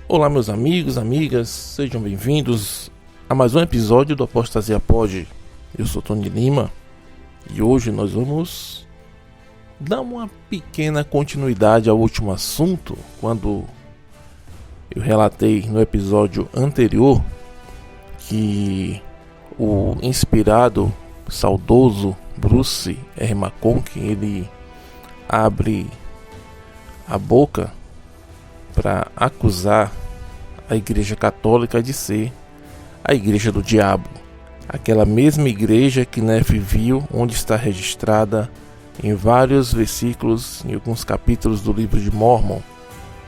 Olá meus amigos, amigas, sejam bem-vindos a mais um episódio do Apostasia Pod. Eu sou Tony Lima e hoje nós vamos dar uma pequena continuidade ao último assunto, quando eu relatei no episódio anterior que o inspirado, saudoso Bruce R. McConkie, ele abre a boca para acusar a Igreja Católica de ser a Igreja do Diabo, aquela mesma igreja que Nefe viu, onde está registrada em vários versículos, em alguns capítulos do livro de Mormon.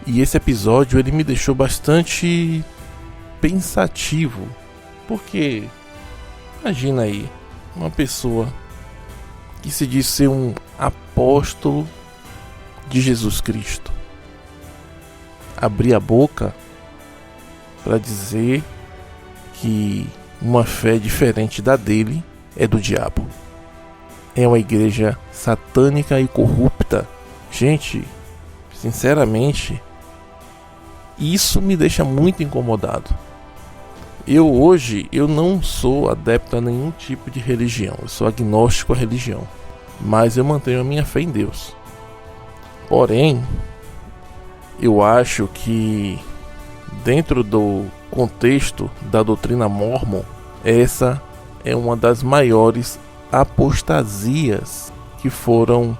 E esse episódio ele me deixou bastante pensativo, porque imagina aí uma pessoa que se diz ser um apóstolo de Jesus Cristo abrir a boca para dizer que uma fé diferente da dele é do diabo. É uma igreja satânica e corrupta. Gente, sinceramente, isso me deixa muito incomodado. Eu não sou adepto a nenhum tipo de religião. Eu sou agnóstico à religião, mas eu mantenho a minha fé em Deus. Porém, eu acho que dentro do contexto da doutrina Mormon, essa é uma das maiores apostasias que foram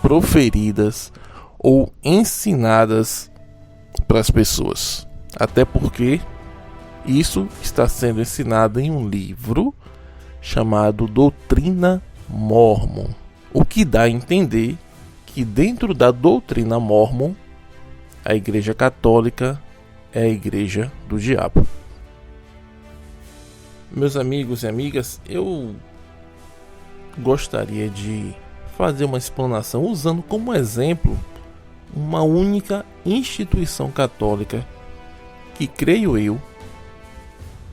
proferidas ou ensinadas para as pessoas. Até porque isso está sendo ensinado em um livro chamado Doutrina Mormon, o que dá a entender que dentro da doutrina Mormon a Igreja Católica é a Igreja do Diabo. Meus amigos e amigas, eu gostaria de fazer uma explanação usando como exemplo uma única instituição católica que, creio eu,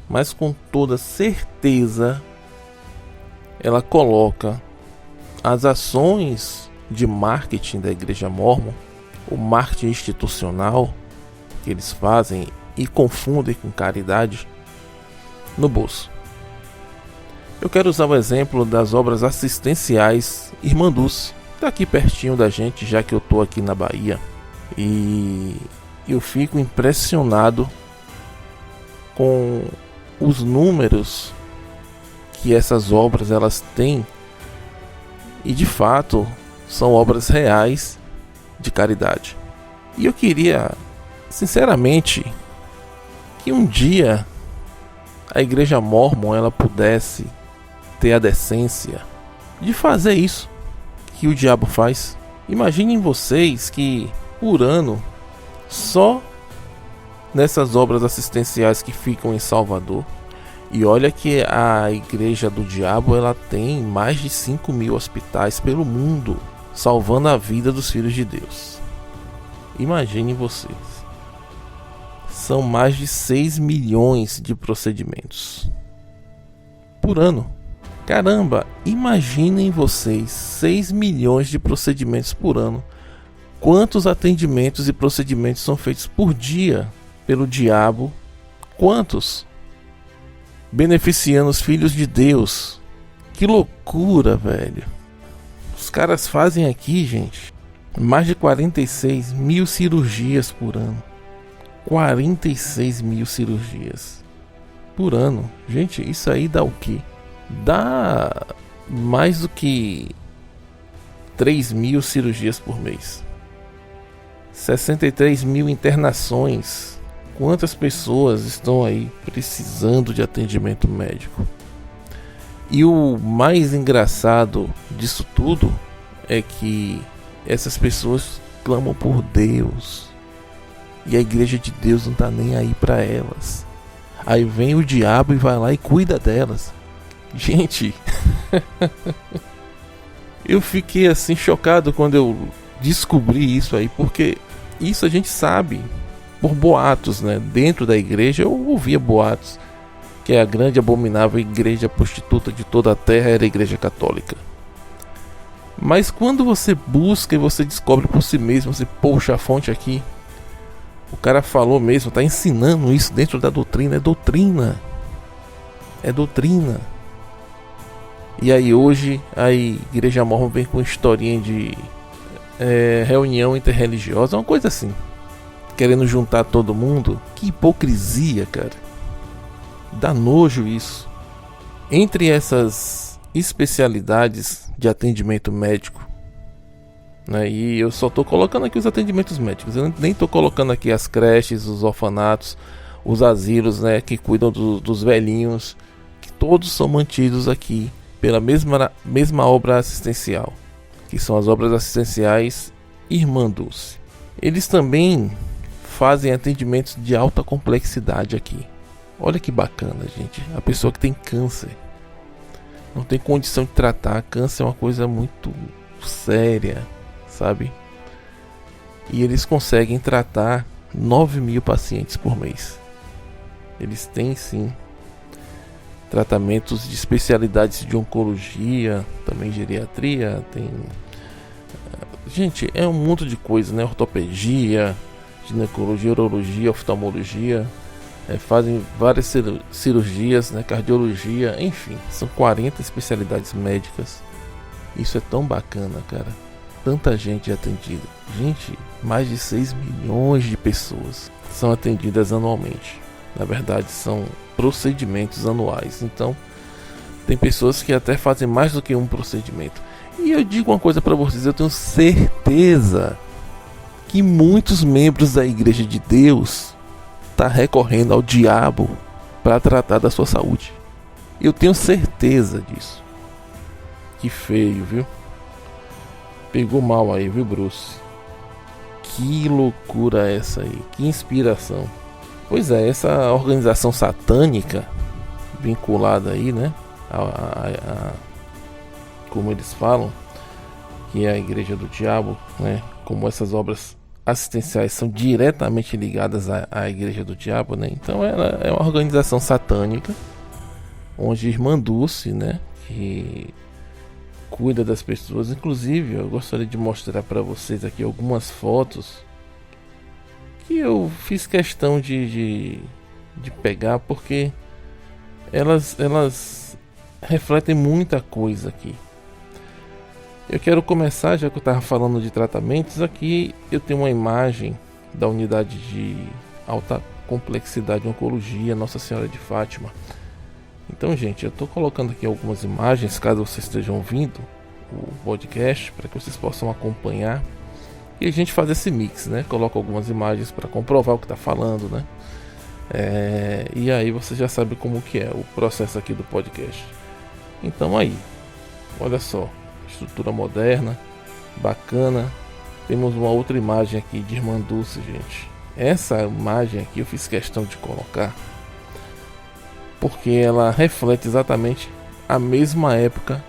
mas com toda certeza, ela coloca as ações de marketing da Igreja Mormon, o marketing institucional que eles fazem e confundem com caridade, no bolso. Eu quero usar o exemplo das obras assistenciais Irmã Dulce, está aqui pertinho da gente, já que eu estou aqui na Bahia, e eu fico impressionado com os números que essas obras elas têm, e de fato são obras reais de caridade. E eu queria, sinceramente, que um dia a Igreja Mormon ela pudesse ter a decência de fazer isso que o diabo faz. Imaginem vocês que por ano, só nessas obras assistenciais que ficam em Salvador, e olha que a Igreja do Diabo ela tem mais de 5.000 hospitais pelo mundo, salvando a vida dos filhos de Deus. Imaginem vocês, são mais de 6 milhões de procedimentos por ano. Caramba, imaginem vocês, 6 milhões de procedimentos por ano. Quantos atendimentos e procedimentos são feitos por dia pelo diabo? Quantos? Beneficiando os filhos de Deus. Que loucura, velho. Os caras fazem aqui, gente, mais de 46 mil cirurgias por ano. 46 mil cirurgias por ano. Gente, isso aí dá o quê? Dá mais do que 3.000 cirurgias por mês. 63 mil internações. Quantas pessoas estão aí precisando de atendimento médico? E o mais engraçado disso tudo é que essas pessoas clamam por Deus e a Igreja de Deus não tá nem aí para elas. Aí vem o diabo e vai lá e cuida delas. Gente, eu fiquei assim chocado quando eu descobri isso aí, porque isso a gente sabe por boatos, né? Dentro da igreja eu ouvia boatos que a grande abominável igreja prostituta de toda a terra era a Igreja Católica. Mas quando você busca e você descobre por si mesmo, você, poxa, a fonte aqui, O cara falou mesmo, tá ensinando isso dentro da doutrina. É doutrina. É doutrina. E aí hoje a Igreja Mórmon vem com historinha de reunião interreligiosa, uma coisa assim, querendo juntar todo mundo. Que hipocrisia, cara. Dá nojo isso. Entre essas especialidades de atendimento médico, né, e eu só tô colocando aqui os atendimentos médicos, eu nem tô colocando aqui as creches, os orfanatos, os asilos, né, que cuidam dos velhinhos, que todos são mantidos aqui pela mesma obra assistencial, que são as obras assistenciais Irmã Dulce. Eles também fazem atendimentos de alta complexidade aqui. Olha que bacana, gente. A pessoa que tem câncer não tem condição de tratar. Câncer é uma coisa muito séria, sabe? E eles conseguem tratar 9.000 pacientes por mês. Eles têm sim tratamentos de especialidades de oncologia, também geriatria, tem... Gente, é um mundo de coisas, né? Ortopedia, ginecologia, urologia, oftalmologia, fazem várias cirurgias, né? Cardiologia, enfim, são 40 especialidades médicas. Isso é tão bacana, cara. Tanta gente atendida. Gente, mais de 6 milhões de pessoas são atendidas anualmente. Na verdade, são procedimentos anuais. Então, tem pessoas que até fazem mais do que um procedimento. E eu digo uma coisa para vocês, eu tenho certeza que muitos membros da Igreja de Deus estão recorrendo ao diabo para tratar da sua saúde. Eu tenho certeza disso. Que feio, viu? Pegou mal aí, viu, Bruce? Que loucura essa aí, que inspiração. Pois é, essa organização satânica vinculada aí, né, como eles falam, que é a Igreja do Diabo, né, como essas obras assistenciais são diretamente ligadas à Igreja do Diabo, né, então ela é uma organização satânica, onde Irmã Dulce, né, que cuida das pessoas. Inclusive, eu gostaria de mostrar para vocês aqui algumas fotos que eu fiz questão de pegar, porque elas refletem muita coisa aqui. Eu quero começar, já que eu estava falando de tratamentos, aqui eu tenho uma imagem da unidade de alta complexidade de oncologia Nossa Senhora de Fátima. Então, gente, eu estou colocando aqui algumas imagens, caso vocês estejam ouvindo o podcast, para que vocês possam acompanhar. E a gente faz esse mix, né? Coloca algumas imagens para comprovar o que está falando, né? E aí você já sabe como que é o processo aqui do podcast. Então aí, olha só, estrutura moderna, bacana. Temos uma outra imagem aqui de Irmã Dulce, gente. Essa imagem aqui eu fiz questão de colocar porque ela reflete exatamente a mesma época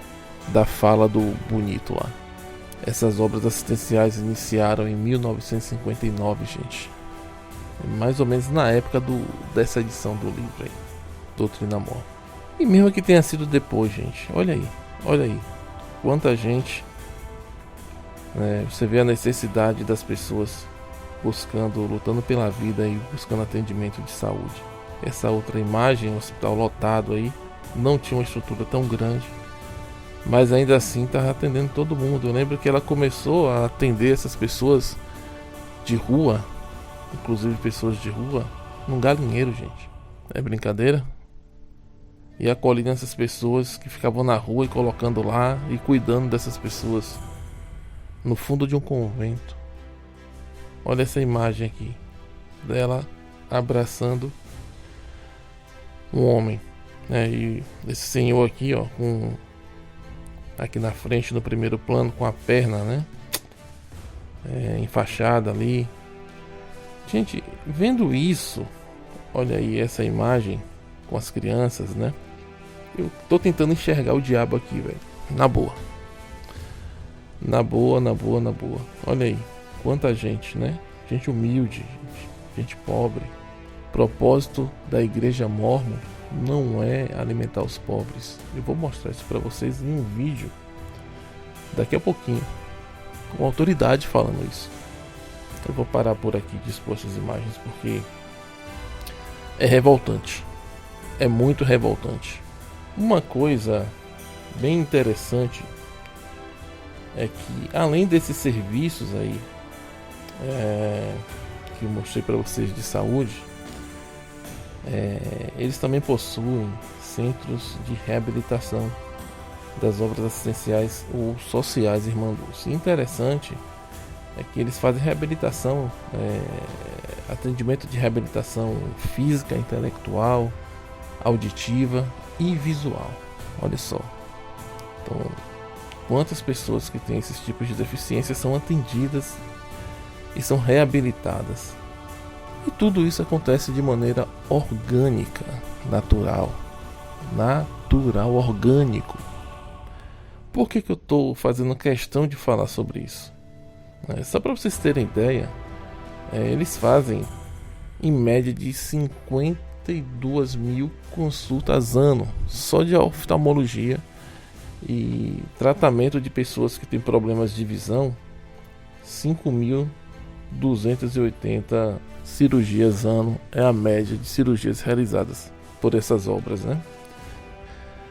da fala do Bonito lá. Essas obras assistenciais iniciaram em 1959, gente. Mais ou menos na época dessa edição do livro aí, Doutrina Mórmon. E mesmo que tenha sido depois, gente, olha aí, quanta gente, né, você vê a necessidade das pessoas lutando pela vida e buscando atendimento de saúde. Essa outra imagem, um hospital lotado aí, não tinha uma estrutura tão grande, mas ainda assim estava atendendo todo mundo. Eu lembro que ela começou a atender essas pessoas de rua, inclusive pessoas de rua, num galinheiro, gente. É brincadeira? E acolhendo essas pessoas que ficavam na rua e colocando lá e cuidando dessas pessoas no fundo de um convento. Olha essa imagem aqui dela abraçando um homem, né? E esse senhor aqui, ó, aqui na frente no primeiro plano, com a perna, né, enfaixada ali. Gente, vendo isso, olha aí essa imagem com as crianças, né? Eu tô tentando enxergar o diabo aqui, velho. Na boa. Na boa. Olha aí, quanta gente, né? Gente humilde, gente pobre. O propósito da Igreja Mórmon não é alimentar os pobres. Eu vou mostrar isso para vocês em um vídeo daqui a pouquinho, com autoridade falando isso. Eu vou parar por aqui de expor essas imagens porque é revoltante. É muito revoltante. Uma coisa bem interessante é que, além desses serviços aí que eu mostrei para vocês de saúde, eles também possuem centros de reabilitação das obras assistenciais ou sociais Irmã Dulce. Interessante é que eles fazem reabilitação, atendimento de reabilitação física, intelectual, auditiva e visual. Olha só. Então, quantas pessoas que têm esses tipos de deficiência são atendidas e são reabilitadas. E tudo isso acontece de maneira orgânica, natural, orgânico. Por que eu estou fazendo questão de falar sobre isso? Só para vocês terem ideia, eles fazem em média de 52 mil consultas ano, só de oftalmologia e tratamento de pessoas que têm problemas de visão, 5.280 cirurgias ano é a média de cirurgias realizadas por essas obras, né?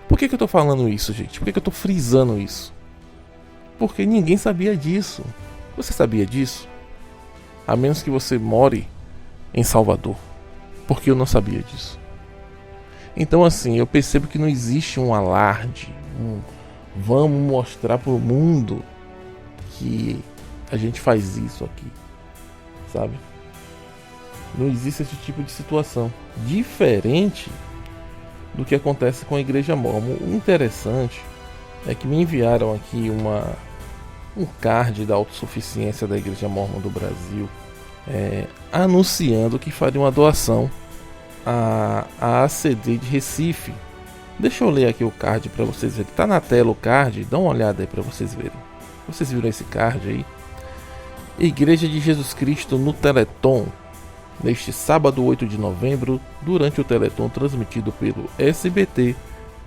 Por que eu estou falando isso, gente? Por que eu estou frisando isso? Porque ninguém sabia disso. Você sabia disso? A menos que você more em Salvador. Porque eu não sabia disso. Então, assim, eu percebo que não existe um alarde, vamos mostrar para o mundo que a gente faz isso aqui, sabe? Não existe esse tipo de situação. Diferente do que acontece com a Igreja Mórmon. O interessante é que me enviaram aqui um card da autossuficiência da Igreja Mórmon do Brasil, anunciando que faria uma doação à ACD de Recife. Deixa eu ler aqui o card para vocês verem. Tá na tela o card, dá uma olhada aí para vocês verem. Vocês viram esse card aí? Igreja de Jesus Cristo no Teleton. Neste sábado 8 de novembro, durante o Teleton transmitido pelo SBT,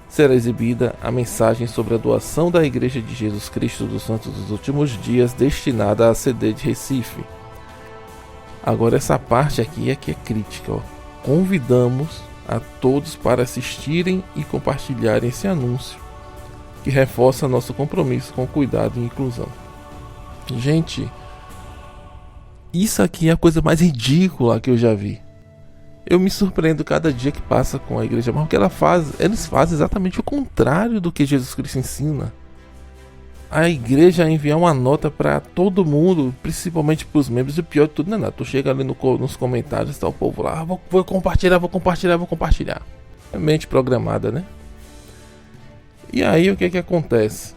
será exibida a mensagem sobre a doação da Igreja de Jesus Cristo dos Santos dos Últimos Dias destinada à ACD de Recife. Agora essa parte aqui é que é crítica. Ó. Convidamos a todos para assistirem e compartilharem esse anúncio, que reforça nosso compromisso com cuidado e inclusão. Gente, isso aqui é a coisa mais ridícula que eu já vi. Eu me surpreendo cada dia que passa com a Igreja Mórmon, porque eles fazem exatamente o contrário do que Jesus Cristo ensina. A igreja enviar uma nota para todo mundo, principalmente para os membros, e o pior de tudo não é nada. Tu chega ali nos comentários, tá o povo lá, vou compartilhar. É mente programada, né? E aí o que acontece?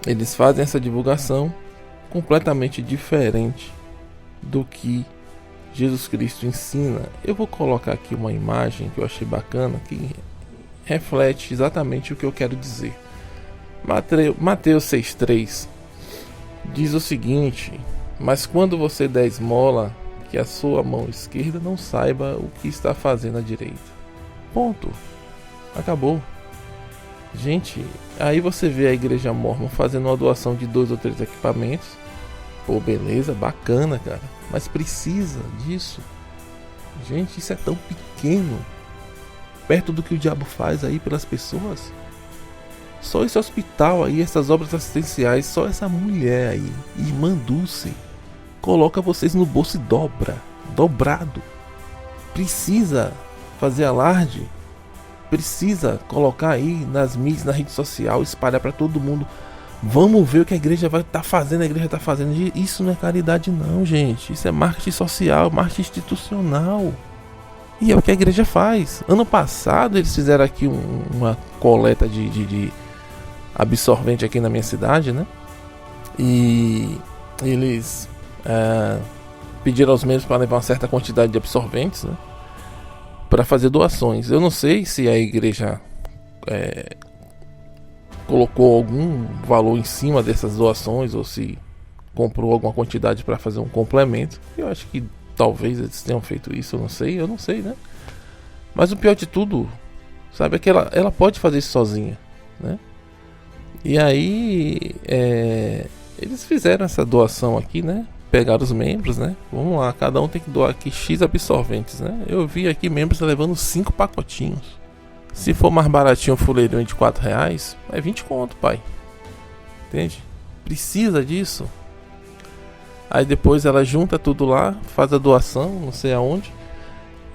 Eles fazem essa divulgação completamente diferente do que Jesus Cristo ensina. Eu vou colocar aqui uma imagem que eu achei bacana, que reflete exatamente o que eu quero dizer. Mateus 6,3 diz o seguinte: mas quando você der esmola, que a sua mão esquerda não saiba o que está fazendo a direita. Ponto. Acabou. Gente, aí você vê a Igreja Mórmon fazendo uma doação de 2 ou 3 equipamentos. Pô, beleza, bacana, cara. Mas precisa disso. Gente, isso é tão pequeno perto do que o diabo faz aí pelas pessoas. Só esse hospital aí, essas obras assistenciais, só essa mulher aí, Irmã Dulce, coloca vocês no bolso e dobrado. Precisa fazer alarde, precisa colocar aí nas mídias, na rede social, espalhar para todo mundo. Vamos ver o que a igreja vai estar fazendo, a igreja está fazendo. Isso não é caridade não, gente. Isso é marketing social, marketing institucional. E é o que a igreja faz. Ano passado eles fizeram aqui uma coleta de absorvente aqui na minha cidade, né? E eles pediram aos membros para levar uma certa quantidade de absorventes, né? Para fazer doações. Eu não sei se a igreja colocou algum valor em cima dessas doações ou se comprou alguma quantidade para fazer um complemento. Eu acho que talvez eles tenham feito isso, eu não sei, né? Mas o pior de tudo, sabe, é que ela pode fazer isso sozinha, né? E aí eles fizeram essa doação aqui, né? pegar os membros, né? Vamos lá, cada um tem que doar aqui X absorventes, né? Eu vi aqui membros levando 5 pacotinhos. Se for mais baratinho o fuleirinho de R$4, é 20 conto, pai. Entende? Precisa disso. Aí depois ela junta tudo lá, faz a doação, não sei aonde.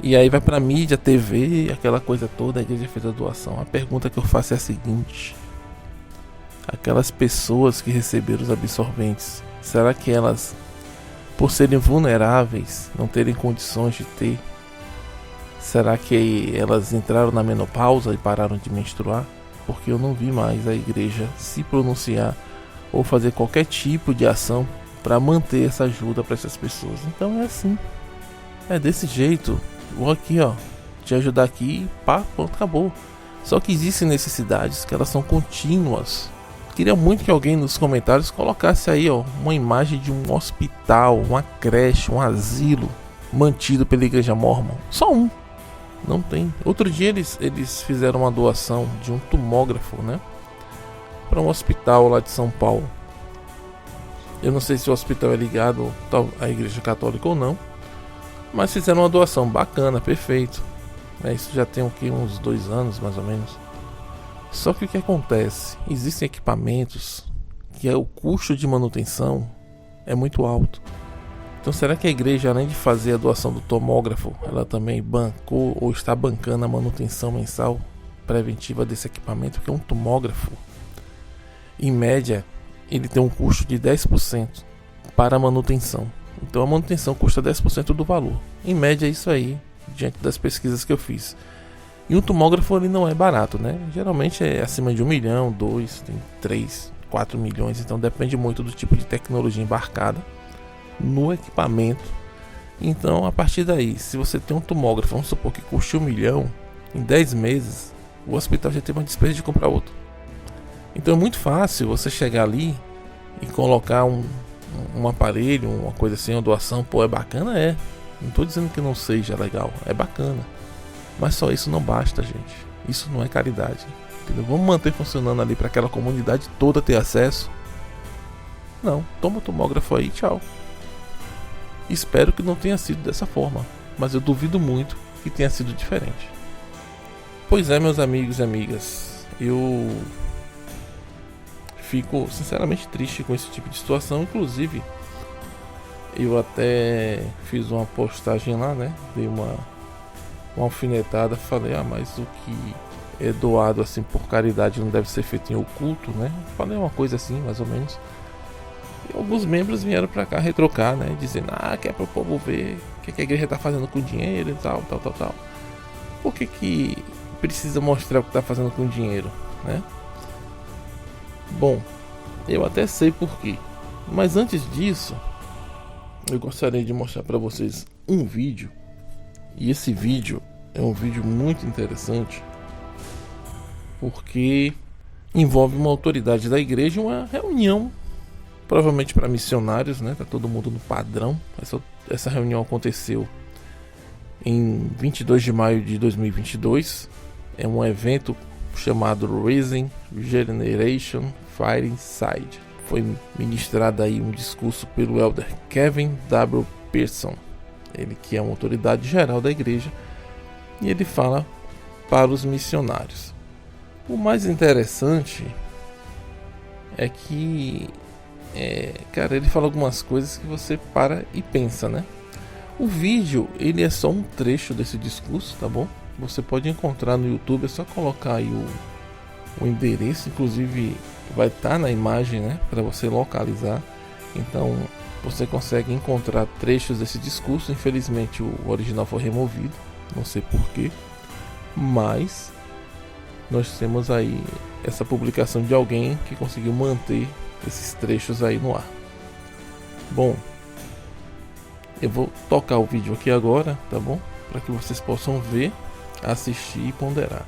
E aí vai pra mídia, TV, aquela coisa toda, a igreja fez a doação. A pergunta que eu faço é a seguinte: aquelas pessoas que receberam os absorventes, será que elas, por serem vulneráveis, não terem condições de ter, será que elas entraram na menopausa e pararam de menstruar? Porque eu não vi mais a igreja se pronunciar ou fazer qualquer tipo de ação para manter essa ajuda para essas pessoas. Então é assim, é desse jeito. Vou aqui, ó, te ajudar aqui, pá, pronto, acabou. Só que existem necessidades que elas são contínuas. Queria muito que alguém nos comentários colocasse aí, ó, uma imagem de um hospital, uma creche, um asilo mantido pela igreja mórmon. Só um. Não tem. Outro dia eles fizeram uma doação de um tomógrafo, né, para um hospital lá de São Paulo. Eu não sei se o hospital é ligado à igreja católica ou não, mas fizeram uma doação bacana, perfeito. Isso já tem uns 2 anos mais ou menos. Só que o que acontece? Existem equipamentos que o custo de manutenção é muito alto. Então será que a igreja, além de fazer a doação do tomógrafo, ela também bancou ou está bancando a manutenção mensal preventiva desse equipamento? Que é um tomógrafo, em média, ele tem um custo de 10% para a manutenção. Então a manutenção custa 10% do valor. Em média é isso aí, diante das pesquisas que eu fiz. E um tomógrafo ele não é barato, né? Geralmente é acima de 1 milhão, 2, tem 3, 4 milhões. Então depende muito do tipo de tecnologia embarcada no equipamento. Então a partir daí, se você tem um tomógrafo, vamos supor que custe 1 milhão, em 10 meses o hospital já tem uma despesa de comprar outro. Então é muito fácil você chegar ali e colocar um aparelho, uma coisa assim, uma doação. Pô, é bacana, é. Não tô dizendo que não seja legal, é bacana. Mas só isso não basta, gente. Isso não é caridade, entendeu? Vamos manter funcionando ali para aquela comunidade toda ter acesso? Não, toma o tomógrafo aí, tchau. Espero que não tenha sido dessa forma, mas eu duvido muito que tenha sido diferente. Pois é, meus amigos e amigas, eu fico sinceramente triste com esse tipo de situação. Inclusive, eu até fiz uma postagem lá, né? Dei uma alfinetada, falei, mas o que é doado assim por caridade não deve ser feito em oculto, né? Falei uma coisa assim, mais ou menos. E alguns membros vieram pra cá retrocar, né? Dizendo, que é pro povo ver o que a igreja tá fazendo com dinheiro e tal. Por que precisa mostrar o que tá fazendo com dinheiro, né? Bom, eu até sei por quê. Mas antes disso, eu gostaria de mostrar para vocês um vídeo. E esse vídeo é um vídeo muito interessante, porque envolve uma autoridade da igreja, uma reunião, provavelmente para missionários, né? Tá todo mundo no padrão. Essa reunião aconteceu em 22 de maio de 2022. É um evento chamado Raising Generation Fireside. Foi ministrado aí um discurso pelo elder Kevin W. Pearson, ele que é uma autoridade geral da igreja, e ele fala para os missionários. O mais interessante é que cara, ele fala algumas coisas que você para e pensa, né? O vídeo, ele é só um trecho desse discurso, tá bom? Você pode encontrar no YouTube, é só colocar aí o endereço, inclusive vai estar na imagem, né, para você localizar. Então você consegue encontrar trechos desse discurso. Infelizmente o original foi removido, não sei porquê, mas nós temos aí essa publicação de alguém que conseguiu manter esses trechos aí no ar. Bom, eu vou tocar o vídeo aqui agora, tá bom? Para que vocês possam ver, assistir e ponderar.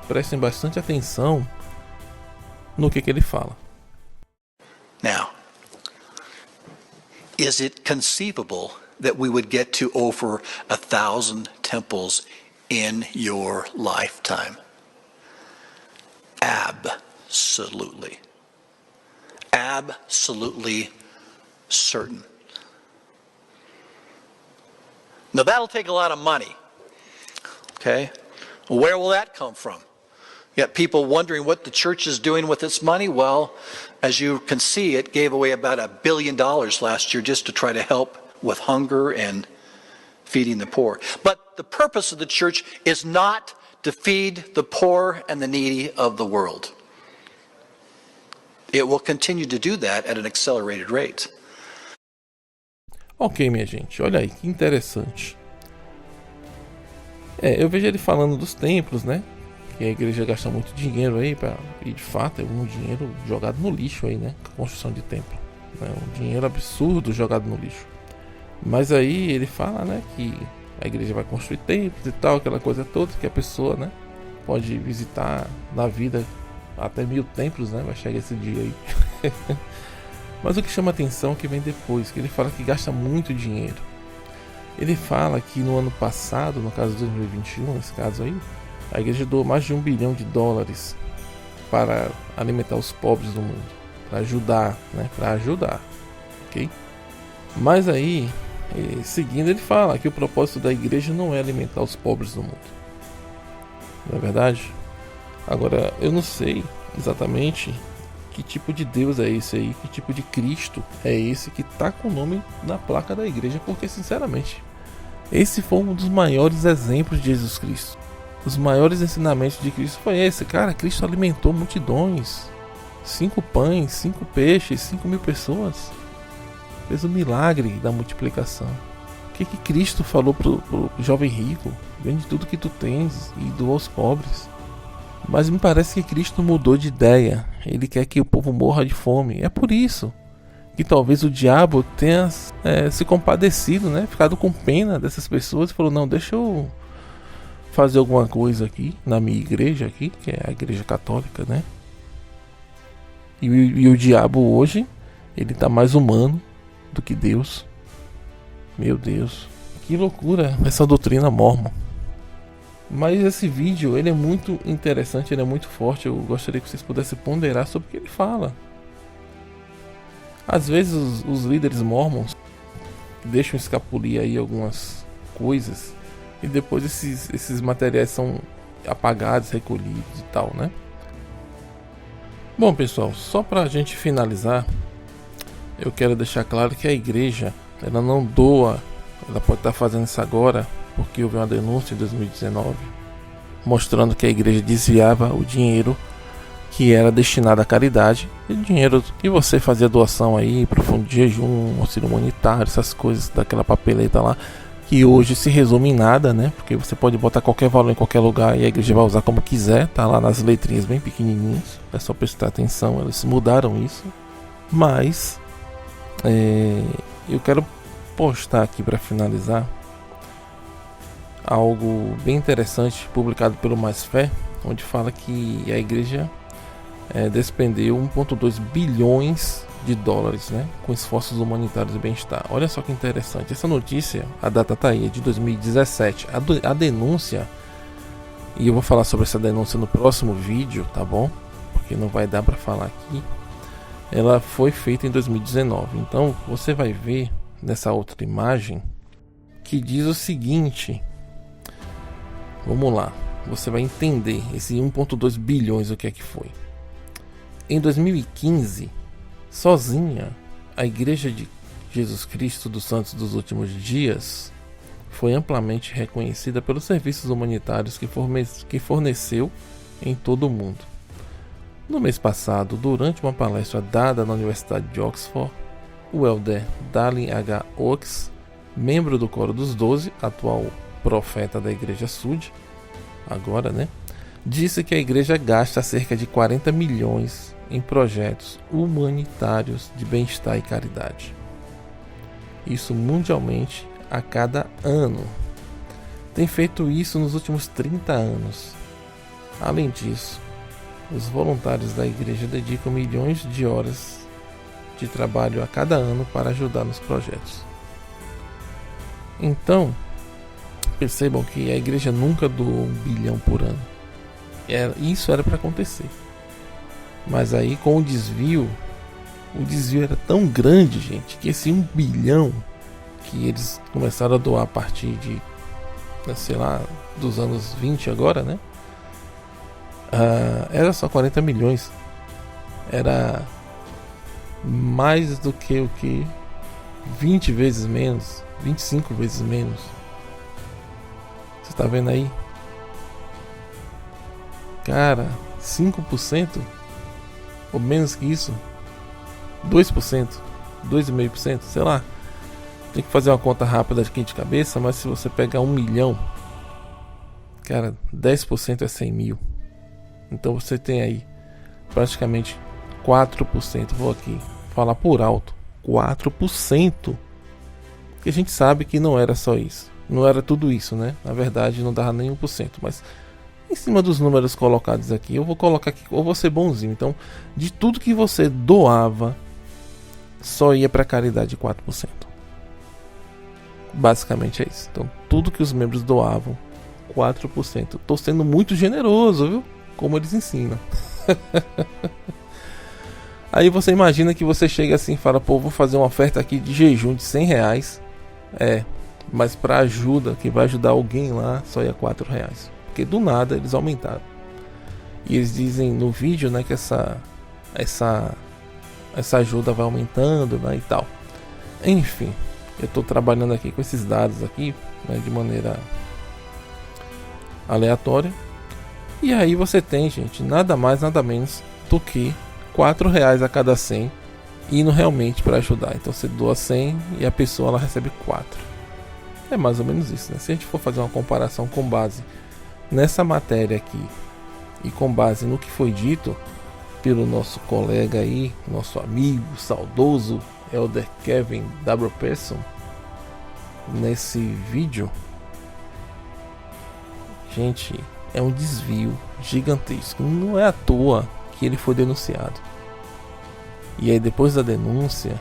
Prestem bastante atenção no que ele fala. Now, is it conceivable that we would get to over 1,000 temples in your lifetime? Absolutely. Absolutely certain. Now that'll take a lot of money. Okay? Where will that come from? You got people wondering what the church is doing with its money. Well, as you can see, it gave away about $1 billion last year just to try to help with hunger and feeding the poor. But the purpose of the church is not to feed the poor and the needy of the world. It will continue to do that at an accelerated rate. Ok, minha gente, olha aí, que interessante. Eu vejo ele falando dos templos, né? Que a igreja gasta muito dinheiro aí, e de fato é um dinheiro jogado no lixo aí, né? Com a construção de templo. É um dinheiro absurdo jogado no lixo. Mas aí ele fala, né, que a igreja vai construir templos e tal, aquela coisa toda, que a pessoa, né, pode visitar na vida até 1000 templos, né? Vai chegar esse dia aí. Mas o que chama atenção é o que vem depois, que ele fala que gasta muito dinheiro. Ele fala que no ano passado, no caso de 2021, nesse caso aí, a igreja doou mais de $1 bilhão para alimentar os pobres do mundo, para ajudar, né? Para ajudar, ok? Mas aí, seguindo, ele fala que o propósito da igreja não é alimentar os pobres do mundo. Não é verdade? Agora, eu não sei exatamente que tipo de Deus é esse aí, que tipo de Cristo é esse que está com o nome na placa da igreja, porque sinceramente, esse foi um dos maiores exemplos de Jesus Cristo. Os maiores ensinamentos de Cristo foi esse, cara. Cristo alimentou multidões, 5 pães, 5 peixes, 5.000 pessoas. Fez o milagre da multiplicação. O que Cristo falou pro jovem rico? Vende tudo que tu tens e doa aos pobres. Mas me parece que Cristo mudou de ideia. Ele quer que o povo morra de fome. É por isso que talvez o diabo tenha se compadecido, né? Ficado com pena dessas pessoas e falou, não, deixa eu fazer alguma coisa aqui na minha igreja aqui, que é a igreja católica, né? E o diabo hoje, ele tá mais humano do que Deus. Meu Deus, que loucura essa doutrina mormon. Mas esse vídeo, ele é muito interessante, ele é muito forte. Eu gostaria que vocês pudessem ponderar sobre o que ele fala. Às vezes os líderes mormons deixam escapulir aí algumas coisas e depois esses materiais são apagados, recolhidos e tal, né? Bom, pessoal, só pra gente finalizar, eu quero deixar claro que a igreja, ela não doa, ela pode estar fazendo isso agora porque houve uma denúncia em 2019 mostrando que a igreja desviava o dinheiro que era destinado à caridade, e dinheiro que você fazia doação aí para o fundo de jejum, auxílio humanitário, essas coisas daquela papeleta lá, que hoje se resume em nada, né? Porque você pode botar qualquer valor em qualquer lugar e a igreja vai usar como quiser, tá lá nas letrinhas bem pequenininhas, é só prestar atenção, eles mudaram isso. Mas eu quero postar aqui para finalizar algo bem interessante publicado pelo Mais Fé, onde fala que a igreja despendeu 1,2 bilhões de dólares, né, com esforços humanitários e bem-estar. Olha só que interessante, essa notícia, a data tá aí, é de 2017. A denúncia, e eu vou falar sobre essa denúncia no próximo vídeo, tá bom? Porque não vai dar para falar aqui. Ela foi feita em 2019. Então você vai ver nessa outra imagem que diz o seguinte. Vamos lá, você vai entender esse 1,2 bilhões o que é que foi. Em 2015, sozinha, a Igreja de Jesus Cristo dos Santos dos Últimos Dias foi amplamente reconhecida pelos serviços humanitários que forneceu em todo o mundo. No mês passado, durante uma palestra dada na Universidade de Oxford, o elder Dallin H. Oaks, membro do Coro dos 12, atual profeta da Igreja Sud, agora, né, disse que a igreja gasta cerca de 40 milhões em projetos humanitários de bem-estar e caridade. Isso mundialmente a cada ano. Tem feito isso nos últimos 30 anos. Além disso, os voluntários da igreja dedicam milhões de horas de trabalho a cada ano para ajudar nos projetos. Então, percebam que a igreja nunca doou 1 bilhão por ano. Isso era para acontecer. Mas aí, com o desvio, O desvio era tão grande, gente, que esse 1 bilhão que eles começaram a doar a partir de, sei lá, dos anos 20 agora, né? Era só 40 milhões. Era mais do que o que 20 vezes menos, 25 vezes menos. Você tá vendo aí? Cara, 5% ou menos que isso, 2%, 2,5%, sei lá. Tem que fazer uma conta rápida aqui de cabeça, mas se você pegar 1 milhão, cara, 10% é 100 mil. Então você tem aí praticamente 4%. Vou aqui falar por alto, 4%. Que a gente sabe que não era só isso. Não era tudo isso, né? Na verdade não dava nem 1%. Mas em cima dos números colocados aqui, eu vou colocar aqui, eu vou ser bonzinho. Então, de tudo que você doava, só ia para caridade 4%. Basicamente é isso. Então, tudo que os membros doavam, 4%. Tô sendo muito generoso, viu? Como eles ensinam. Aí você imagina que você chega assim e fala, pô, vou fazer uma oferta aqui de jejum de R$100. Mas para ajuda, que vai ajudar alguém lá, só ia R$4. Porque do nada eles aumentaram. E eles dizem no vídeo, né, que essa ajuda vai aumentando, né, e tal. Enfim, eu estou trabalhando aqui com esses dados aqui, né, de maneira aleatória. E aí você tem, gente, nada mais, nada menos do que R$4 a cada 100 indo realmente para ajudar. Então você doa 100 e a pessoa ela recebe 4. É mais ou menos isso, né? Se a gente for fazer uma comparação com base nessa matéria aqui e com base no que foi dito pelo nosso colega aí, nosso amigo saudoso Elder Kevin W. Pearson nesse vídeo, gente, é um desvio gigantesco. Não é à toa que ele foi denunciado. E aí depois da denúncia,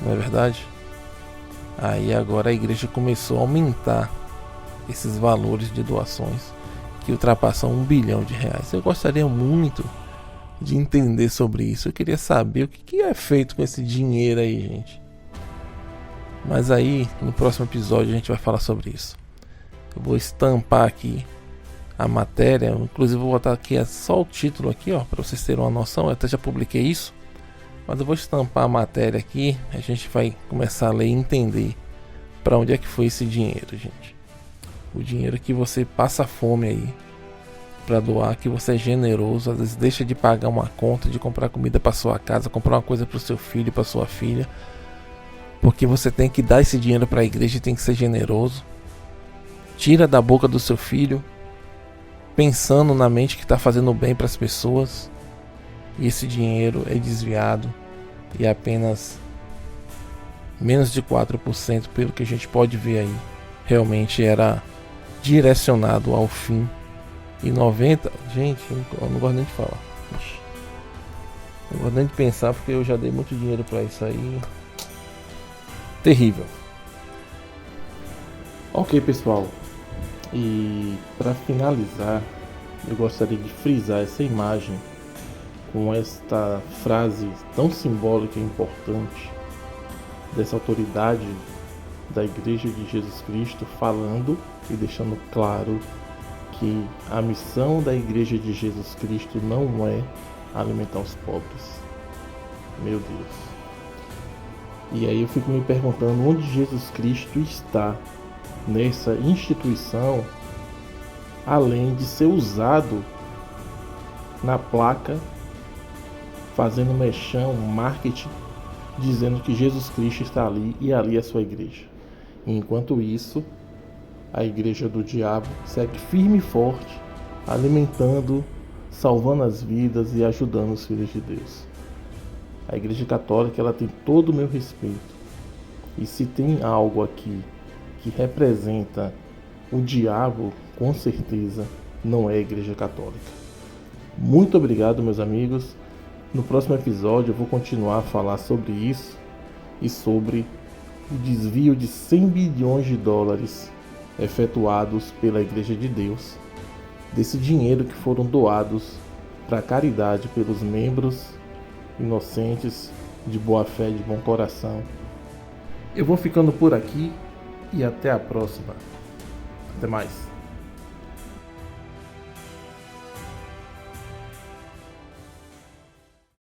não é verdade? Aí agora a igreja começou a aumentar esses valores de doações que ultrapassam R$1 bilhão. Eu gostaria muito de entender sobre isso. Eu queria saber o que é feito com esse dinheiro aí, gente. Mas aí no próximo episódio a gente vai falar sobre isso. Eu vou estampar aqui a matéria, inclusive vou botar aqui só o título aqui, ó, para vocês terem uma noção. Eu até já publiquei isso, mas eu vou estampar a matéria aqui. A gente vai começar a ler e entender para onde é que foi esse dinheiro, gente. O dinheiro que você passa fome aí para doar, que você é generoso, às vezes deixa de pagar uma conta, de comprar comida para sua casa, comprar uma coisa para o seu filho, para sua filha, porque você tem que dar esse dinheiro para a igreja e tem que ser generoso. Tira da boca do seu filho, pensando na mente que está fazendo bem para as pessoas, e esse dinheiro é desviado e é apenas menos de 4%, pelo que a gente pode ver aí. Realmente era direcionado ao fim. E 90%, gente, eu não gosto nem de falar. Não gosto nem de pensar, porque eu já dei muito dinheiro para isso aí. Terrível. Ok, pessoal. E para finalizar, eu gostaria de frisar essa imagem com esta frase tão simbólica e importante dessa autoridade da Igreja de Jesus Cristo, falando e deixando claro que a missão da Igreja de Jesus Cristo não é alimentar os pobres. Meu Deus. E aí eu fico me perguntando onde Jesus Cristo está nessa instituição, além de ser usado na placa, fazendo merchan, marketing, dizendo que Jesus Cristo está ali e ali é a sua igreja. E enquanto isso, a igreja do diabo segue firme e forte, alimentando, salvando as vidas e ajudando os filhos de Deus. A igreja católica, ela tem todo o meu respeito. E se tem algo aqui que representa o diabo, com certeza não é a igreja católica. Muito obrigado, meus amigos. No próximo episódio eu vou continuar a falar sobre isso e sobre o desvio de 100 bilhões de dólares efetuados pela Igreja de Deus, desse dinheiro que foram doados para a caridade pelos membros inocentes, de boa fé, de bom coração. Eu vou ficando por aqui e até a próxima. Até mais.